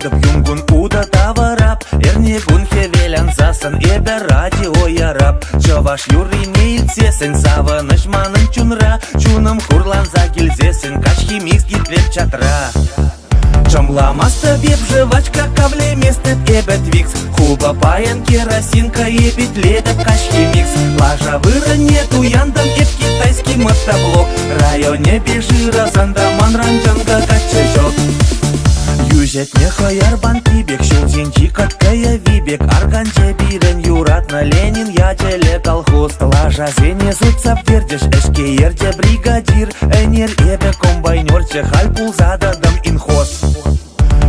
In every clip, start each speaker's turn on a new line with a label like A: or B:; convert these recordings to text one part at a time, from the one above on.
A: адып юнгун уда таварап, эрнегун хевелен засан эбе радио ярап. Чаваш юрри нейлсесен савыныш манын чунра, чуным хурланза килзесен качки микс гитлеп чатра. Чомламаста беп жвачка кавле местет эбет викс, хуба паян керосинка ебит ледеп качки микс. Лажа выра нету яндам эп китайский мотоблок, районе бежира зандаман ранчанга качачок. Юзет не хаярбан тибек, шулзинчи каткая вибек, арганче бирен юратна Ленин я теле колхоз. Лажа звене зутсап вердеш, эшке ерде бригадир, энер эбе комбайнерче халь пулзададам инхоз.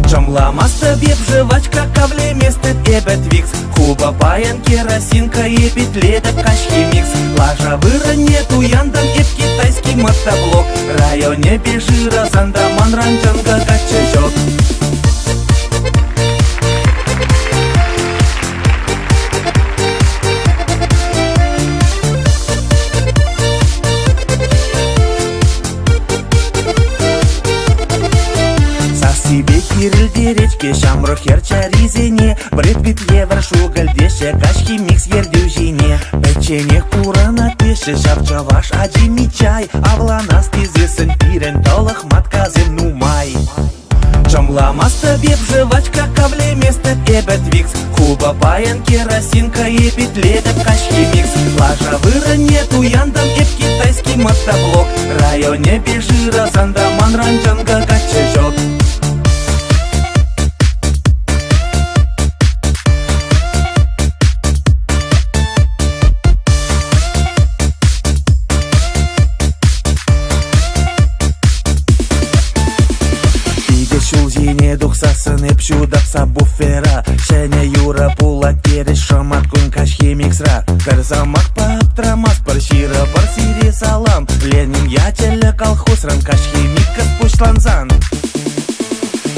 A: Чомламаста беп жвачка кавле местет эбет викс, хуба паян керосинка ебит ледеп качки микс. Лажа выра нету яндам эп китайский мотоблок, районе бежира зандаман ранчанга качачок. Себе кирилде речке шамры херча ризене, бред бит евр шугальдеше качки микс ердюжине. Печенех пурана пеше шавчаваш аджими чай, авланас тизесен пирен толах матказем нумай. Чомламаста беп жвачка кавле местет эбет викс, хуба паян керосинка ебит ледеп качки микс. Лажа выра нету яндам эп китайский мотоблок, районе бежира зандаман ранчанга качачок. Шулзине духсасын эп чудапса буфера, шене юра пула кереш шамат кун качки миксра. Кырзамак паптрамас паршира парсири салам, Ленин я теле колхозран качки микс пушланзан.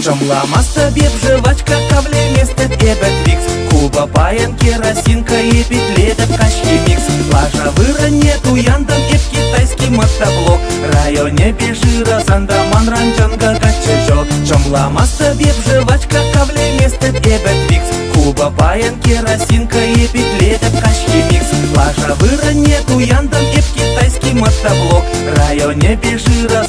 A: Чомламаста беп жвачка кавле местет эбет викс, хуба паян керосинка ебит ледеп качки микс. Лажа выра нету яндам эп китайский мотоблок, районе бежира зандаман ранчанга качачок. Чомламаста беп жвачка кавле местет эбет викс, хуба паян керосинка ебит ледеп качки микс. Лажа выра нету яндам эп китайский мотоблок, районе бежира